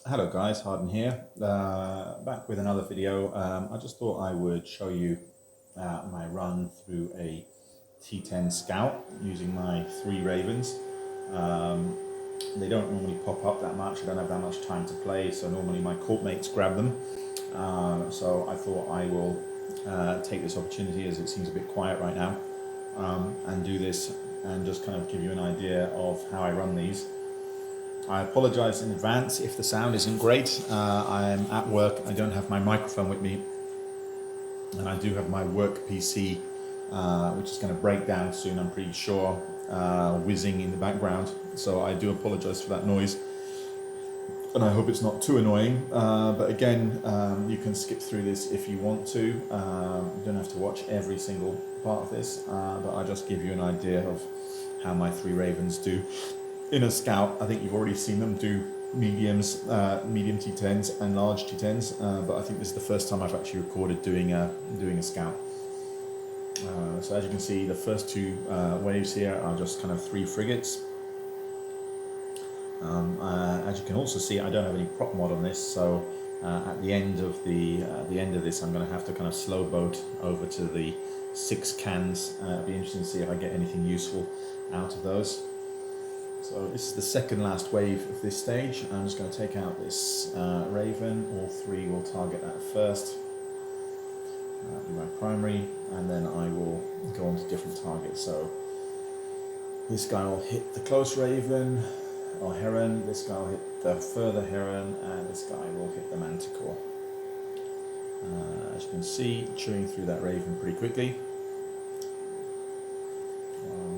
Hello guys, Harden here, back with another video. I just thought I would show you my run through a T10 Scout using my 3 Ravens. They don't normally pop up that much, I don't have that much time to play, so normally my court mates grab them. So I thought I will take this opportunity, as it seems a bit quiet right now, and do this and just kind of give you an idea of how I run these. I apologize in advance if the sound isn't great. I'm at work, I don't have my microphone with me, and I do have my work PC, which is going to break down soon, I'm pretty sure, whizzing in the background. So I do apologize for that noise, and I hope it's not too annoying. But again, you can skip through this if you want to. You don't have to watch every single part of this, but I'll just give you an idea of how my 3 Ravens do. In a Scout, I think you've already seen them do mediums, medium T10s and large T10s, but I think this is the first time I've actually recorded doing a Scout. So as you can see, the first 2 waves here are just kind of 3 frigates. As you can also see, I don't have any prop mod on this, so at the end of this, I'm going to have to kind of slow boat over to the 6 cans. It'll be interesting to see if I get anything useful out of those. So this is the second last wave of this stage. I'm just going to take out this Raven. All 3 will target that first. That'll be my primary, and then I will go on to different targets. So this guy will hit the close Raven or Heron, this guy will hit the further Heron, and this guy will hit the Manticore. As you can see, chewing through that Raven pretty quickly.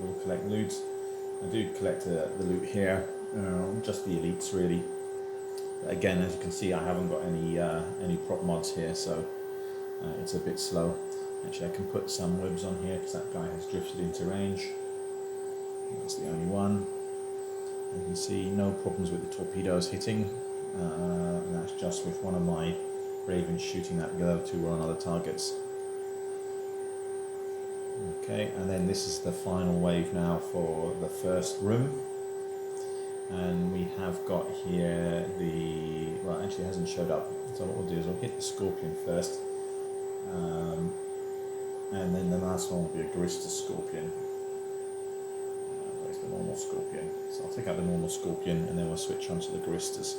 We'll collect loot. I do collect the loot here, just the elites really. But again, as you can see, I haven't got any prop mods here, so it's a bit slow. Actually, I can put some webs on here because that guy has drifted into range. That's the only one. You can see no problems with the torpedoes hitting, and that's just with one of my Ravens shooting that. The other 2 were on other targets. Okay, and then this is the final wave now for the first room, and we have got here well, actually it hasn't showed up, so what we'll do is we'll hit the Scorpion first, and then the last one will be a Garista Scorpion. Where's the normal Scorpion? So I'll take out the normal Scorpion and then we'll switch on to the Garistas.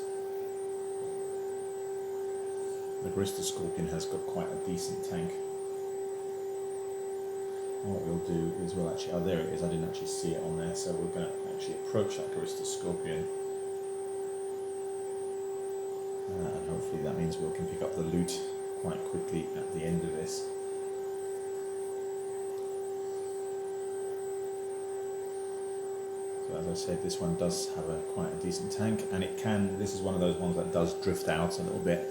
The Garista Scorpion has got quite a decent tank. And what we'll do is we'll actually, oh there it is, I didn't actually see it on there, so we're going to actually approach that Garista Scorpion. And hopefully that means we can pick up the loot quite quickly at the end of this. So as I said, this one does have quite a decent tank, and this is one of those ones that does drift out a little bit.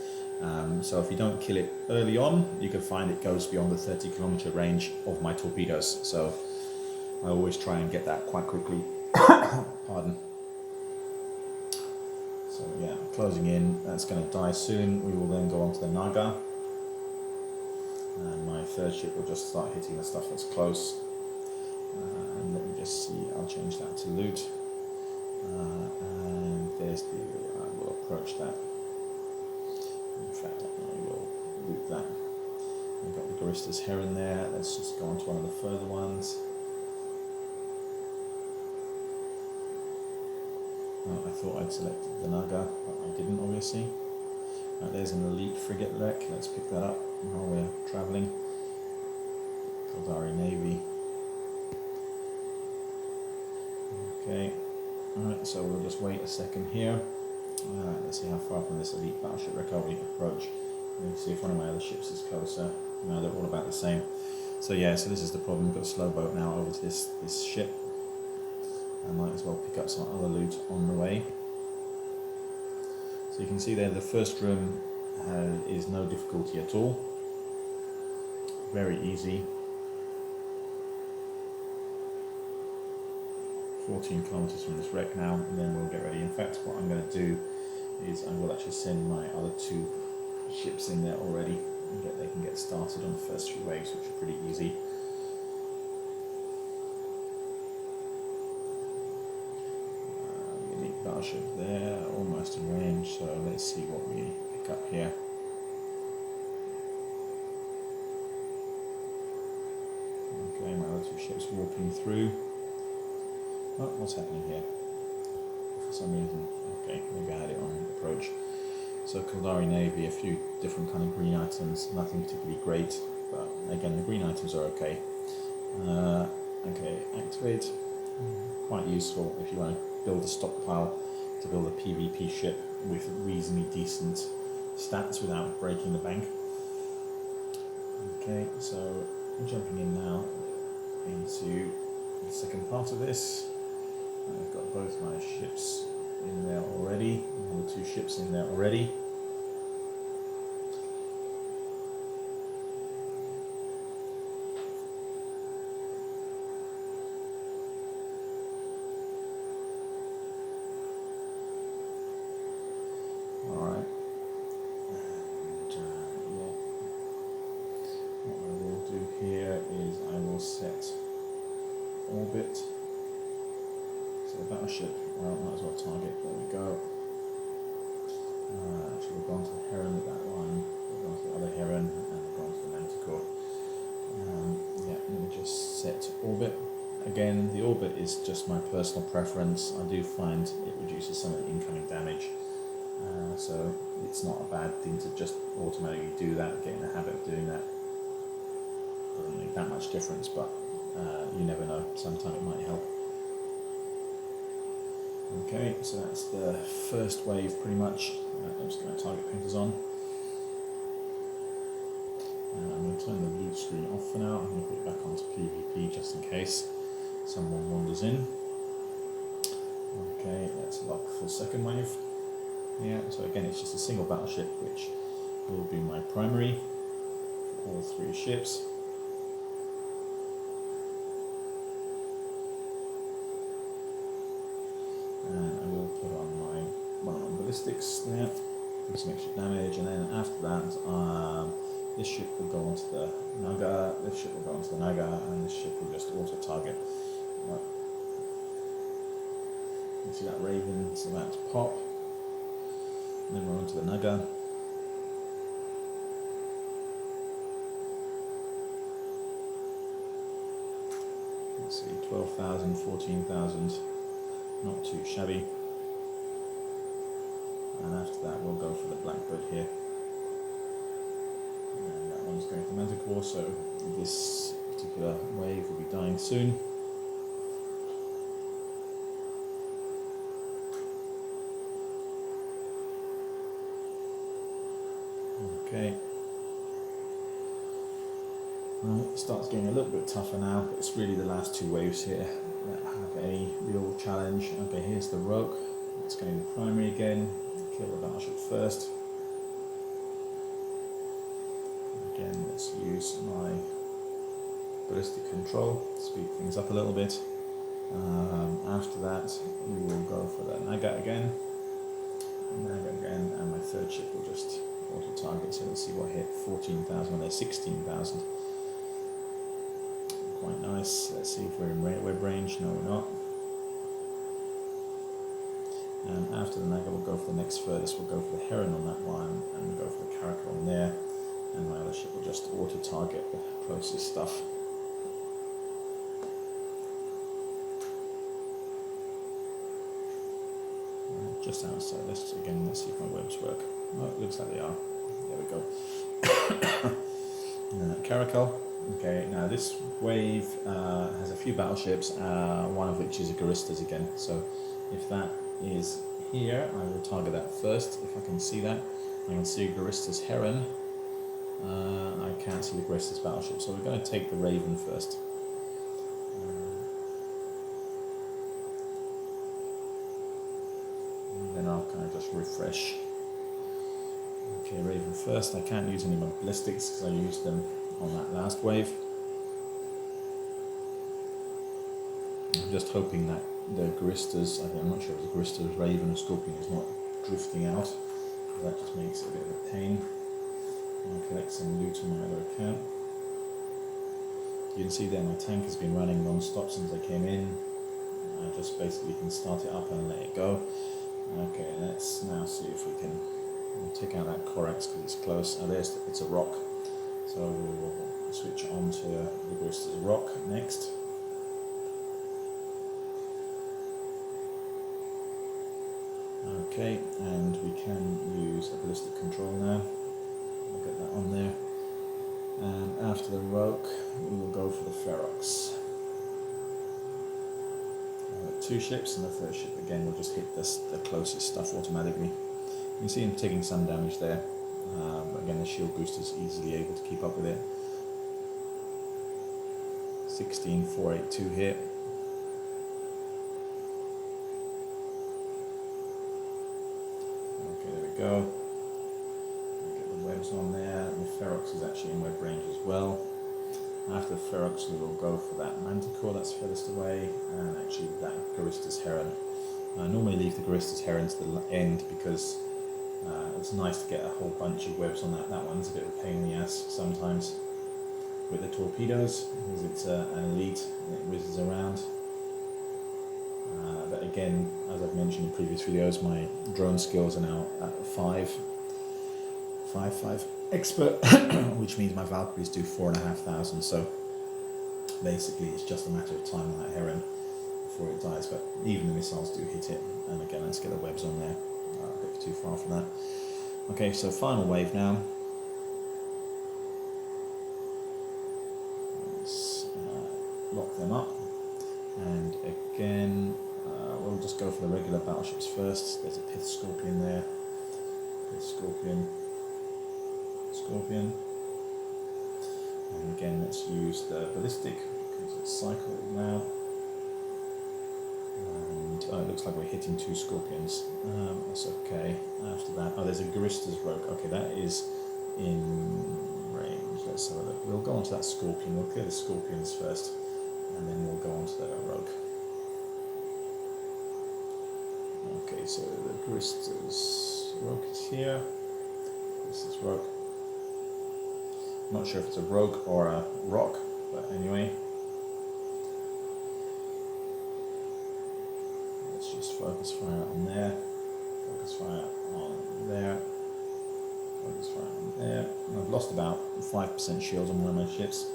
So if you don't kill it early on, you can find it goes beyond the 30-kilometer range of my torpedoes. So I always try and get that quite quickly. Pardon. So yeah, closing in, that's going to die soon. We will then go on to the Naga. And my 3rd ship will just start hitting the stuff that's close. And let me just see, I'll change that to loot. And there's I will approach that. In fact, I will loot that. I've got the Garista's Heron there. Let's just go on to one of the further ones. Oh, I thought I'd selected the Naga, but I didn't, obviously. Right, there's an elite frigate wreck. Let's pick that up while we're travelling. Kaldari Navy. Okay. Alright, so we'll just wait a second here. Let's see how far from this elite battleship wreck we approach. Let me see if one of my other ships is closer. No, they're all about the same. So yeah, so this is the problem. We've got a slow boat now over to this ship. I might as well pick up some other loot on the way. So you can see there the first room is no difficulty at all. Very easy. 14 kilometers from this wreck now, and then we'll get ready. In fact, what I'm going to do is I will actually send my other 2 ships in there already, and they can get started on the first 3 waves, which are pretty easy. battleship there, almost in range, so let's see what we pick up here. Okay, my other two ships warping through. Oh, what's happening here? For some reason, okay, maybe I had it on approach. So Kaldari Navy, a few different kind of green items, nothing particularly great, but again the green items are okay. Okay, activate, quite useful if you want to build a stockpile to build a PvP ship with reasonably decent stats without breaking the bank. Okay, so jumping in now into the second part of this. I've got both my ships in there already, the two ships in there already. Alright, and yeah, what I will do here is I will set orbit. So the battleship, well, might as well target, there we go. Actually we've gone to the Heron with that one, we've gone to the other Heron, and we've gone to the Manticore. Yeah, let me just set orbit. Again, the orbit is just my personal preference. I do find it reduces some of the incoming damage. So it's not a bad thing to just automatically do that, get in the habit of doing that. Doesn't make that much difference, but you never know, sometime it might help. Okay, so that's the first wave pretty much. I'm just going to target painters on. I'm going to turn the loot screen off for now. I'm going to put it back onto PvP just in case someone wanders in. Okay, let's lock for the second wave. Yeah, so again it's just a single battleship which will be my primary for all three ships. And I will put on my one on ballistics there, do some extra damage, and then after that this ship will go onto the Naga, this ship will go onto the Naga, and this ship will just auto-target. Right. You see that Raven's about to pop. And then we're onto the Naga. Let's see, 12,000, 14,000, not too shabby. And after that we'll go for the Blackbird here. And that one's going for Manticore, so this particular wave will be dying soon. Okay. Right, it starts getting a little bit tougher now, but it's really the last two waves here that have a real challenge. Okay, here's the Rogue. It's going to be primary again. Kill the battleship first. Again, let's use my ballistic control to speed things up a little bit. After that, we will go for the Naga again. And my third ship will just auto-target, so let's see what hit. 14,000, well, there's 16,000. Quite nice. Let's see if we're in web range. No, we're not. And after the Naga, we'll go for the next furthest. We'll go for the Heron on that one, and we'll go for the Caracal on there. And my other ship will just auto-target the closest stuff. Just outside. Let's see if my webs work. Oh, it looks like they are. There we go. Caracal. Okay, now this wave has a few battleships, one of which is a Garistas again. So if that is here, I will target that first. If I can see that, I can see a Garistas Heron. I can't see the Garistas battleship, so we're going to take the Raven first. And then I'll kind of just refresh. Okay, Raven first. I can't use any more ballistics because I used them on that last wave. I'm just hoping that the Garistas, I'm not sure if the Garistas, Raven or Scorpion is not drifting out. That just makes it a bit of a pain. I'll collect some loot on my other account. You can see there my tank has been running non-stop since I came in. I just basically can start it up and let it go. Okay, let's now see if we can take out that Corax because it's close. Oh, it's a rock. So we'll switch on to the Barista's rock next. Okay, and we can use a ballistic control now. We'll get that on there. And after the rogue, we will go for the Ferox. 2 ships, and the third ship again will just hit the closest stuff automatically. You can see him taking some damage there. But again, the shield booster is easily able to keep up with it. 16,482 hit. Okay, there we go. Get the webs on there. The Ferox is actually in web range as well. After the Ferox, we will go for that Manticore that's furthest away, and actually that Garista's Heron. I normally leave the Garista's Heron to the end because it's nice to get a whole bunch of webs on that. That one's a bit of a pain in the ass sometimes with the torpedoes, because it's an elite and it whizzes around. But again, as I've mentioned in previous videos, my drone skills are now at 5 expert, which means my Valkyries do 4,500. So basically, it's just a matter of time on that Heron before it dies. But even the missiles do hit it. And again, let's get the webs on there. A bit too far from that. Okay, so final wave now. Let's lock them up. And again, we'll just go for the regular battleships first. There's a Pith Scorpion there. Pith Scorpion. Scorpion. And again, let's use the ballistic because it's cycled now. And it looks like we're hitting 2 Scorpions. That's okay. After that, there's a Garista's Rogue. Okay, that is in range. Let's have a look. We'll go on to that Scorpion. We'll clear the Scorpions first, and then we'll go on to the Rogue. Okay, so the Garista's Rogue is here. This is Rogue. Not sure if it's a rogue or a rock, but anyway. Let's just focus fire on there, focus fire on there, focus fire on there. And I've lost about 5% shields on one of my ships,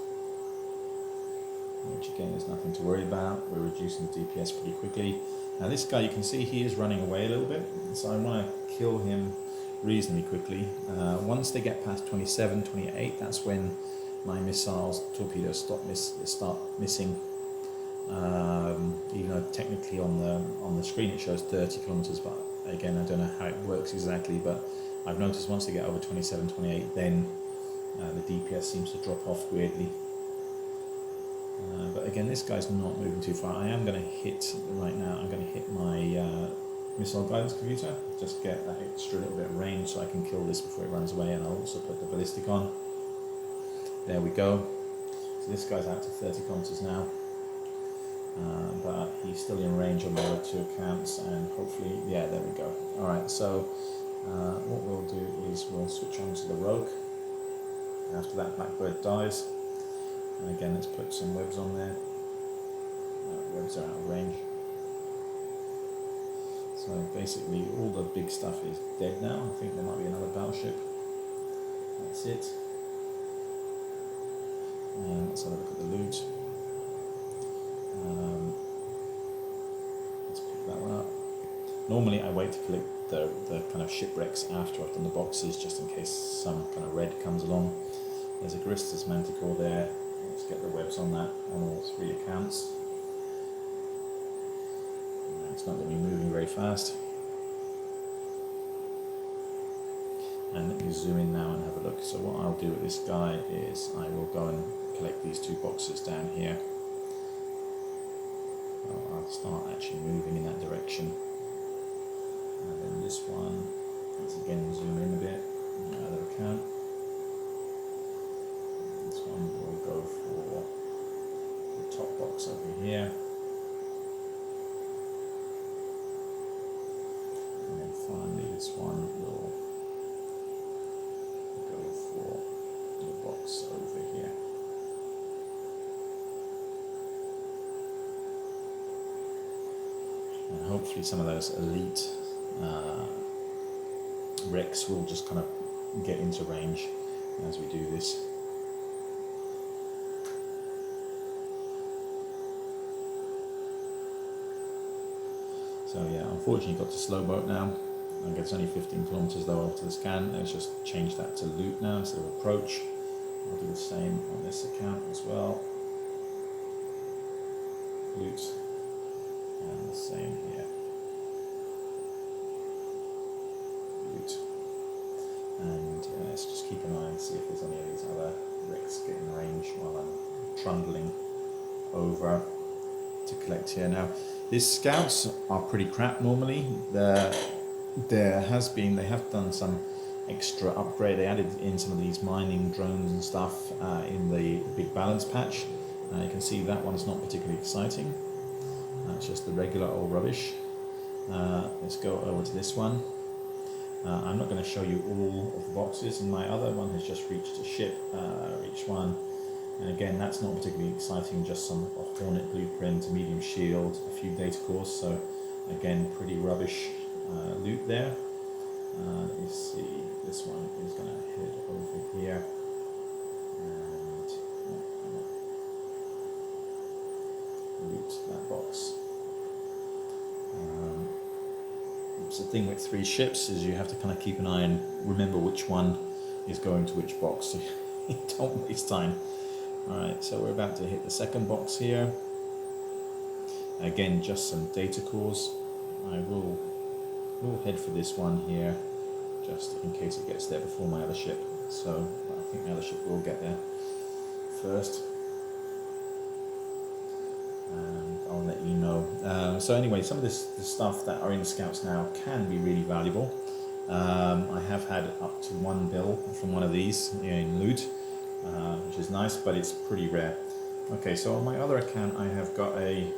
which again is nothing to worry about. We're reducing the DPS pretty quickly. Now this guy, you can see he is running away a little bit, so I want to kill him reasonably quickly. Once they get past 27, 28, that's when my missiles, torpedoes start missing. Even though technically on the screen it shows 30 kilometers, but again, I don't know how it works exactly, but I've noticed once they get over 27, 28, then the DPS seems to drop off weirdly. But again, this guy's not moving too far. I am going to hit, right now, I'm going to hit my missile guidance computer, just get that extra little bit of range so I can kill this before it runs away, and I'll also put the ballistic on. There we go. So this guy's out to 30 kilometers now, but he's still in range on the other 2 accounts, and hopefully, yeah, there we go. Alright, so what we'll do is we'll switch on to the Rogue after that Blackbird dies, and again, let's put some webs on there. Webs are out of range. So basically all the big stuff is dead now. I think there might be another battleship. That's it. And let's have a look at the loot. Let's pick that one up. Normally I wait to collect the kind of shipwrecks after I've done the boxes, just in case some kind of red comes along. There's a Garista's Manticore there. Let's get the webs on that on all 3 accounts. It's not going to be moving very fast. And let me zoom in now and have a look. So what I'll do with this guy is I will go and collect these 2 boxes down here. I'll start actually moving in that direction. And then this one, let's again zoom in a bit, another account. This one will go for the top box over here. And then finally this one will go for the box over here. And hopefully some of those elite wrecks will just kind of get into range as we do this. So yeah, unfortunately got to slow boat now. I guess it's only 15 kilometers though over to the scan. Let's just change that to loot now instead of approach. I'll do the same on this account as well. Loot, and the same here. Loot. And let's just keep an eye and see if there's any of these other wrecks get in range while I'm trundling over to collect here. Now, these scouts are pretty crap normally. They have done some extra upgrade. They added in some of these mining drones and stuff in the big balance patch. You can see that one's not particularly exciting. It's just the regular old rubbish. Let's go over to this one. I'm not going to show you all of the boxes, and my other one has just reached a ship, each one. And again, that's not particularly exciting, just a Hornet blueprint, a medium shield, a few data cores, so again, pretty rubbish loot there. Let me see, this one is going to head over here. And loot that box. It's the thing with 3 ships is you have to kind of keep an eye and remember which one is going to which box, so you don't waste time. Alright, so we're about to hit the second box here. Again, just some data cores. I will head for this one here, just in case it gets there before my other ship. So I think the other ship will get there first. And I'll let you know. So anyway, some of the stuff that are in the scouts now can be really valuable. I have had up to 1 bill from one of these in loot. Which is nice, but it's pretty rare. Okay, so on my other account I have got a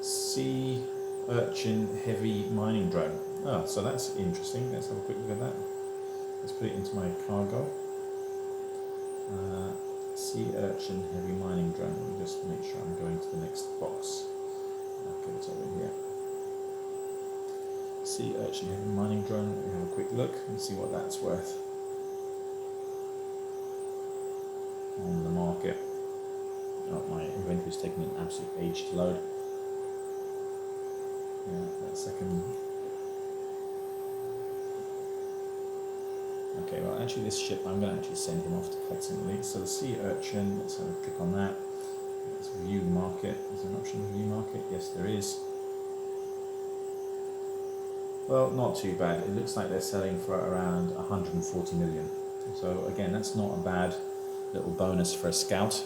sea urchin heavy mining drone. Oh, so that's interesting. Let's have a quick look at that. Let's put it into my cargo. Sea urchin heavy mining drone. Let me just make sure I'm going to the next box. Okay, it's over here. Sea urchin heavy mining drone. Let me have a quick look and see what that's worth on the market. Oh, my inventory's taking an absolute age to load. Yeah, that second. Okay, well actually this ship, I'm going to actually send him off to collect some elite. So the sea urchin, let's have a click on that. Let's view market. Is there an option to view market? Yes, there is. Well, not too bad. It looks like they're selling for around 140 million. So again, that's not a bad little bonus for a scout.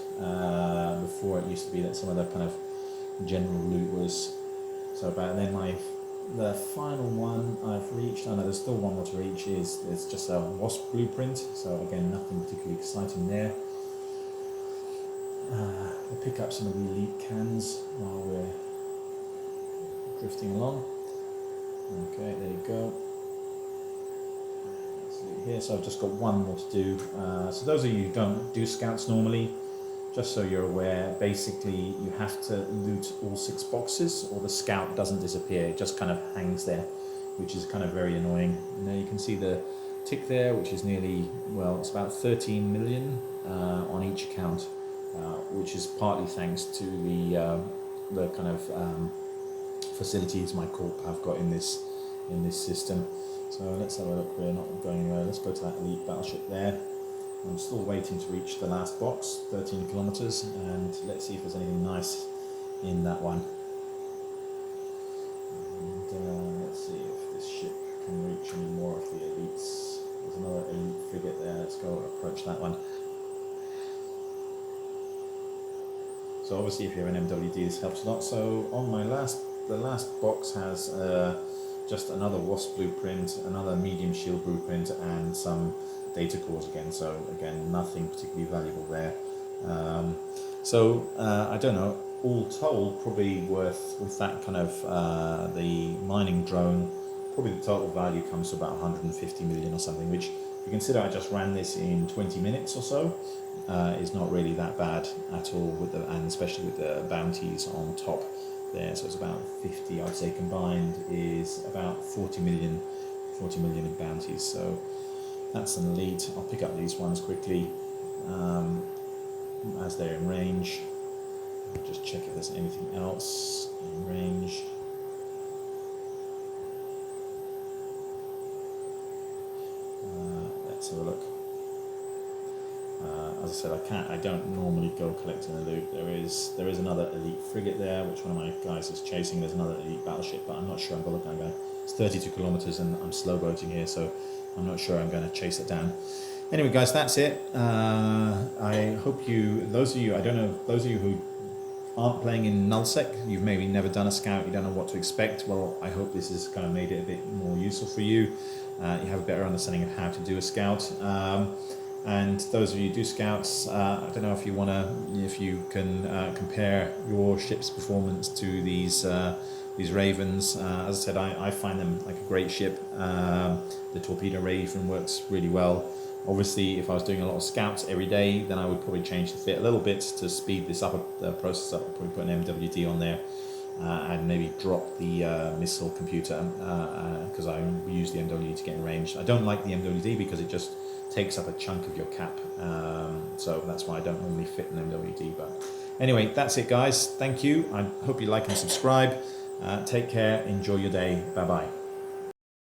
Before it used to be that some of the kind of general loot was so bad. And then the final one I've reached, I know there's still one more to reach, it's just a wasp blueprint, so again nothing particularly exciting there. I'll pick up some of the elite cans while we're drifting along. Okay, there you go. Here, so I've just got one more to do. So those of you who don't do scouts normally, just so you're aware, basically you have to loot all 6 boxes or the scout doesn't disappear, it just kind of hangs there, which is kind of very annoying. And there you can see the tick there, which is nearly, well, it's about 13 million on each account, which is partly thanks to the kind of facilities my corp have got in this system. So let's have a look, we're not going anywhere. Let's go to that elite battleship there. I'm still waiting to reach the last box, 13 kilometers, and let's see if there's anything nice in that one. And let's see if this ship can reach any more of the elites. There's another elite frigate there, let's go approach that one. So obviously if you're an MWD this helps a lot. So on my the last box has just another wasp blueprint, another medium shield blueprint, and some data cores again. So again, nothing particularly valuable there. I don't know, all told, probably worth, with that kind of the mining drone, probably the total value comes to about 150 million or something, which if you consider I just ran this in 20 minutes or so, is not really that bad at all, and especially with the bounties on top. there, so it's about 50, I'd say combined is about 40 million in bounties. So that's an elite. I'll pick up these ones quickly as they're in range. I'll just check if there's anything else in range. Let's have a look. As I said, I don't normally go collecting a loot. There is another elite frigate there, which one of my guys is chasing. There's another elite battleship, but I'm not sure I'm going to go. It's 32 kilometers, and I'm slow boating here, so I'm not sure I'm going to chase it down. Anyway, guys, that's it. I hope those of you who aren't playing in Nullsec, you've maybe never done a scout, you don't know what to expect. Well, I hope this has kind of made it a bit more useful for you. You have a better understanding of how to do a scout. And those of you who do scouts, I don't know if you can compare your ship's performance to these Ravens. As I said, I find them like a great ship. The torpedo Raven works really well. Obviously, if I was doing a lot of scouts every day, then I would probably change the fit a little bit to speed this up, the process up. I'd probably put an MWD on there. And maybe drop the missile computer because I use the MWD to get in range. I don't like the MWD because it just takes up a chunk of your cap, so that's why I don't normally fit an MWD. But anyway, that's it, guys. Thank you. I hope you like and subscribe. Take care. Enjoy your day. Bye bye.